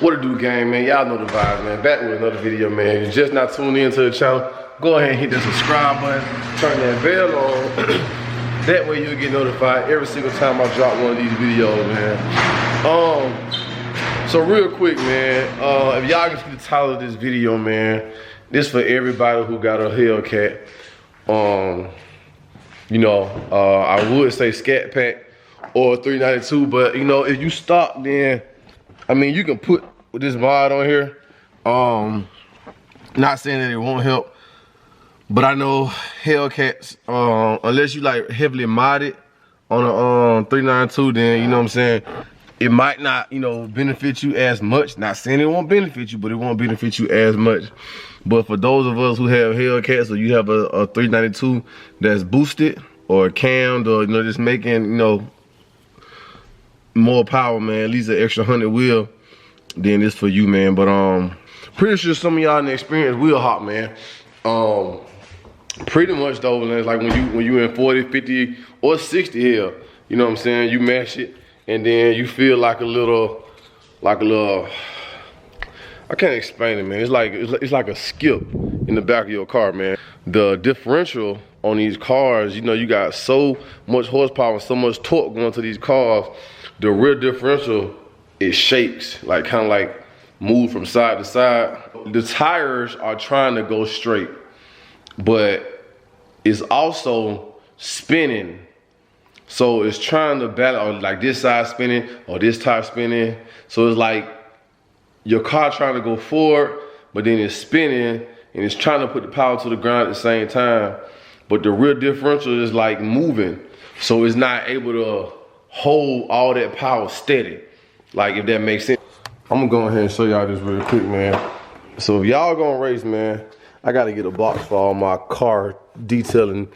What it do, gang, man? Y'all know the vibes, man. Back with another video, man. If you're just not tuned into the channel, go ahead and hit that subscribe button, turn that bell on. That way you'll get notified every single time I drop one of these videos, man. So real quick, man, if y'all can see the title of this video, man, this for everybody who got a Hellcat. You know, I would say Scat Pack or 392, but you know, if you stop, then I mean, you can put this mod on here. Not saying that it won't help, but I know Hellcats, unless you like heavily modded on a 392, then you know what I'm saying, it might not, you know, benefit you as much. Not saying it won't benefit you, but it won't benefit you as much. But for those of us who have Hellcats, or you have a 392 that's boosted or cammed, or you know, just making, you know, more power, man, at least an extra 100 wheel, then it's for you, man. But pretty sure some of y'all in the experience wheel hop, man. Pretty much though, man, it's like when you in 40, 50, or 60 here, you know what I'm saying, you mash it, and then you feel like a little, I can't explain it, man. It's like a skip in the back of your car, man. The differential on these cars, you know, you got so much horsepower and so much torque going to these cars. The rear differential, it shakes, like kind of like move from side to side. The tires are trying to go straight, but it's also spinning. So it's trying to balance, or like this side spinning or this tire spinning. So it's like your car trying to go forward, but then it's spinning and it's trying to put the power to the ground at the same time. But the rear differential is like moving. So it's not able to hold all that power steady, like, if that makes sense. I'm gonna go ahead and show y'all this real quick, man. So if y'all gonna race, man, I gotta get a box for all my car detailing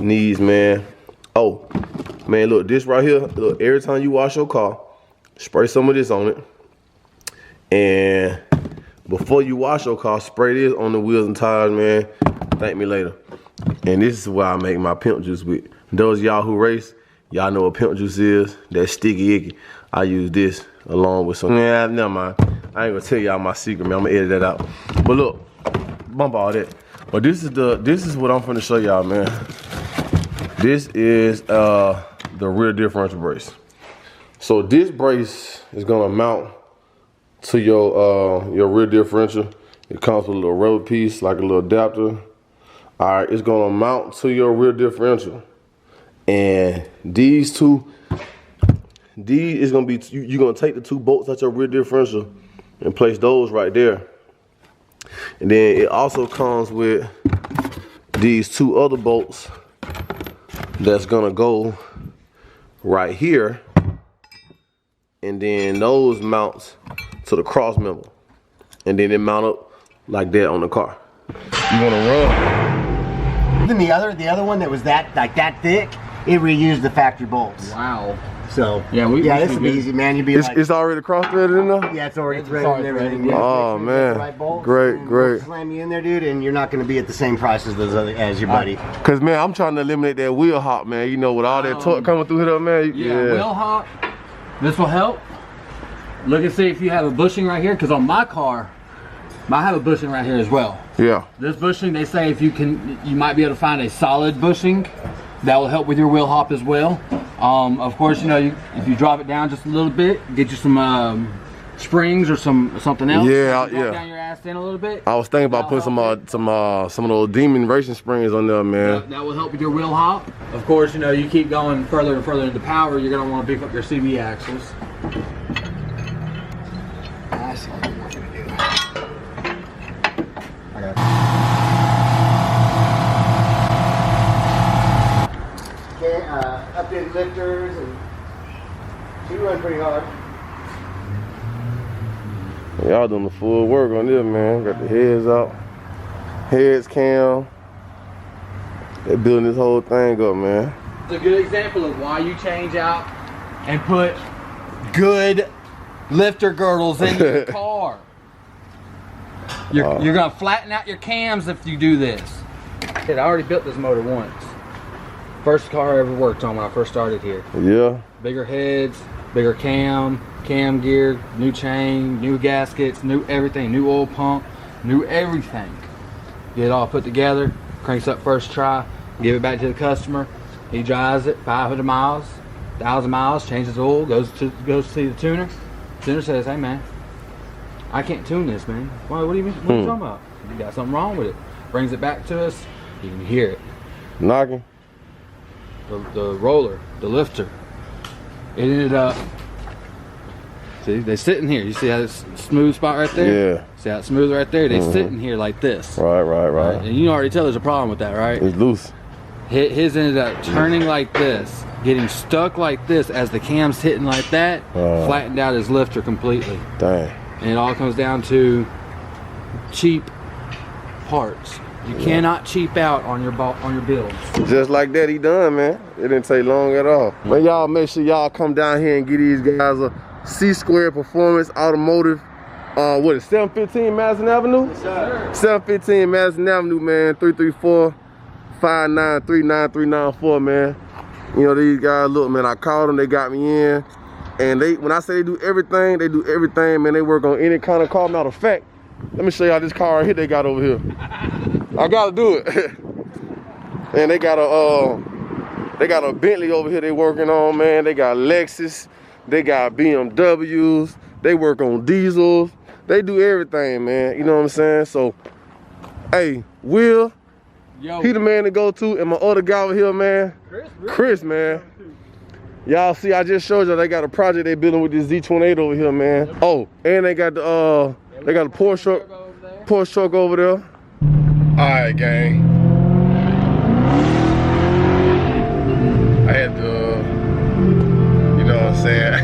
needs, man. Oh, man, look, this right here, look, every time you wash your car, spray some of this on it. And before you wash your car, spray this on the wheels and tires, man. Thank me later. And this is what I make my pimp juice with. Those of y'all who race, y'all know what pimp juice is. That sticky icky. I use this along with some. Yeah, never mind. I ain't gonna tell y'all my secret, man. I'm gonna edit that out. But look, bump all that. But this is what I'm finna show y'all, man. This is the rear differential brace. So this brace is gonna mount to your rear differential. It comes with a little rubber piece, like a little adapter. All right, it's gonna mount to your rear differential. And these is gonna be, you're gonna take the two bolts out your rear differential and place those right there. And then it also comes with these two other bolts that's gonna go right here. And then those mounts to the cross member. And then it mount up like that on the car. You wanna run? Even the other one that was that thick, it reused the factory bolts. Wow. So yeah, this will be easy, man. You'll be it's already cross threaded in there? Yeah, it's already threaded and everything. Yeah. Oh man, right great. We'll slam you in there, dude, and you're not going to be at the same price as your buddy. Cause man, I'm trying to eliminate that wheel hop, man. You know, with all that torque coming through here, man. Yeah, wheel hop. This will help. Look and see if you have a bushing right here, because on my car, I have a bushing right here as well. Yeah. This bushing, they say if you might be able to find a solid bushing that will help with your wheel hop as well. Of course, you know, if you drop it down just a little bit, get you some springs or something else. Yeah, drop down your ass in a little bit. I was thinking about putting some of those Demon racing springs on there, man. That will help with your wheel hop. Of course, you know, you keep going further and further into power, you're gonna want to beef up your CV axles. I see what I'm gonna do. I got it. Updated lifters, and she run pretty hard. Y'all doing the full work on this, man. Got the heads out, heads cam. They building this whole thing up, man. It's a good example of why you change out and put good lifter girdles in your car. You're gonna flatten out your cams if you do this. I already built this motor once. First car I ever worked on when I first started here. Yeah. Bigger heads, bigger cam cam gear, new chain, new gaskets, new everything, new oil pump, new everything. Get it all put together, cranks up first try, give it back to the customer. He drives it 500 miles, 1,000 miles, changes oil, goes to see the tuner. Tuner says, hey man, I can't tune this, man. What do you mean? What are you talking about? You got something wrong with it. Brings it back to us, you can hear it. Knocking. The roller, the lifter. It ended up, see, they sitting here. You see how this smooth spot right there? Yeah. See how it's smooth right there? They sitting here like this. Right. And you already tell there's a problem with that, right? It's loose. His ended up turning like this, getting stuck like this as the cam's hitting like that, flattened out his lifter completely. Dang. And it all comes down to cheap parts. You cannot cheap out on your builds. Just like that, he done, man. It didn't take long at all. Man, y'all make sure y'all come down here and get these guys a C-Square Performance Automotive. What is 715 Madison Avenue? Yes, sir. 715 Madison Avenue, man. 334-593-9394, man. You know, these guys, look, man, I called them, they got me in. And when I say they do everything, man. They work on any kind of car. Matter of fact, let me show y'all this car right here they got over here. I gotta do it. And they got a Bentley over here they working on, man. They got Lexus, they got BMWs, they work on diesels, they do everything, man. You know what I'm saying? So, hey, Will, Yo. he the man to go to, and my other guy over here, man, Chris, man. Y'all see, I just showed y'all they got a project they building with this Z28 over here, man. Oh, and they got the Porsche truck over there. Alright, gang. I had to, you know what I'm saying?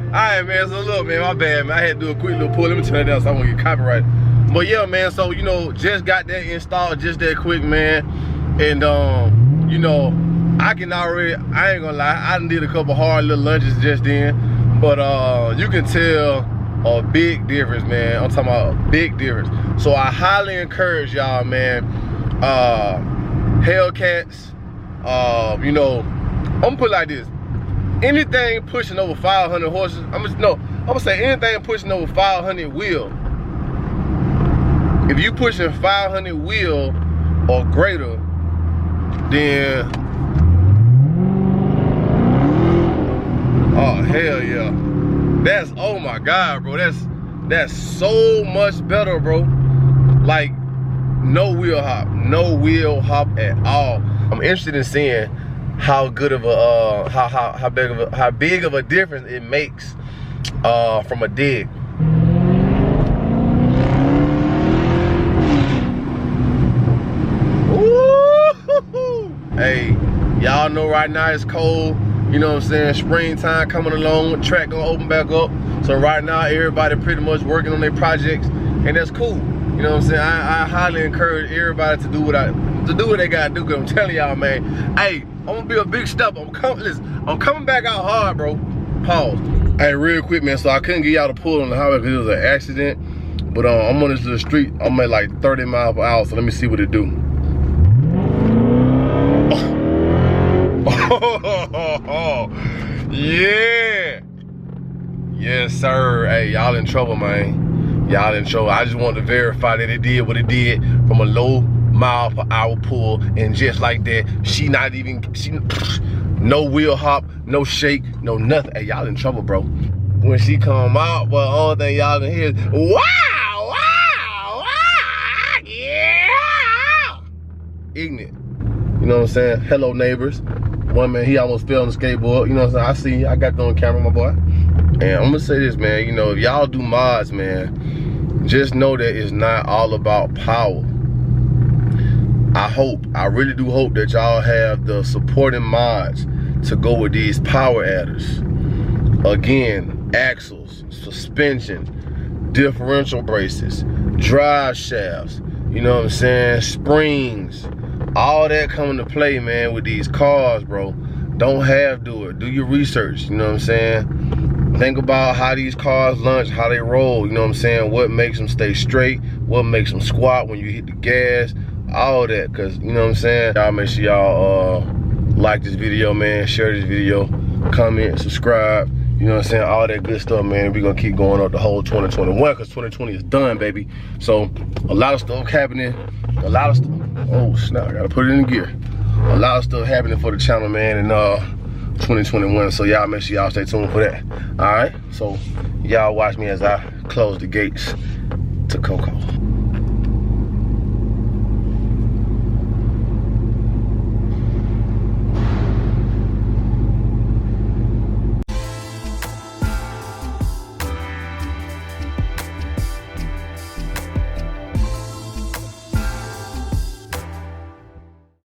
Alright, man, so look, man, my bad, man. I had to do a quick little pull. Let me turn it down so I won't get copyrighted. But yeah, man, so, you know, just got that installed just that quick, man. And, you know, I ain't gonna lie, I done did a couple hard little lunges just then. But, you can tell a big difference, man. I'm talking about a big difference. So I highly encourage y'all, man. Hellcats, you know, I'm gonna put it like this. Anything pushing over 500 horses, I'm gonna say anything pushing over 500 wheel. If you pushing 500 wheel or greater, then oh hell yeah. That's, oh my God, bro. That's so much better, bro. Like, no wheel hop at all. I'm interested in seeing how good of a how big of a difference it makes from a dig. Woo-hoo-hoo. Hey, y'all know right now it's cold. You know what I'm saying? Springtime coming along, track gonna open back up. So right now everybody pretty much working on their projects, and that's cool. You know what I'm saying? I highly encourage everybody to do what they gotta do. Cause I'm telling y'all, man, hey, I'm gonna be a big step. I'm coming back out hard, bro. Pause. Hey, real quick, man. So I couldn't get y'all to pull on the highway because it was an accident. But I'm on this little street. I'm at like 30 miles per hour. So let me see what it do. Oh, yeah. Yes, sir. Hey, y'all in trouble, man. Y'all in trouble. I just wanted to verify that it did what it did from a low mile per hour pull, and just like that, no wheel hop, no shake, no nothing. Hey, y'all in trouble, bro. When she come out, well, only thing y'all can hear is wow, wow, wow, yeah. Ignorant. You know what I'm saying? Hello, neighbors. One man, he almost fell on the skateboard. You know what I'm saying? I got that on camera, my boy. And I'm gonna say this, man. You know, if y'all do mods, man, just know that it's not all about power. I really do hope that y'all have the supporting mods to go with these power adders. Again, axles, suspension, differential braces, drive shafts, you know what I'm saying, springs, all that come into play, man, with these cars, bro. Don't do it. Do your research, you know what I'm saying? Think about how these cars launch, how they roll, you know what I'm saying? What makes them stay straight, what makes them squat when you hit the gas, all that, because, you know what I'm saying? Y'all make sure y'all like this video, man, share this video, comment, subscribe. You know what I'm saying? All that good stuff, man. We're gonna keep going up the whole 2021 because 2020 is done, baby. So a lot of stuff happening. A lot of stuff. Oh snap! I gotta put it in gear. A lot of stuff happening for the channel, man, in 2021. So y'all make sure y'all stay tuned for that. All right. So y'all watch me as I close the gates to Coco.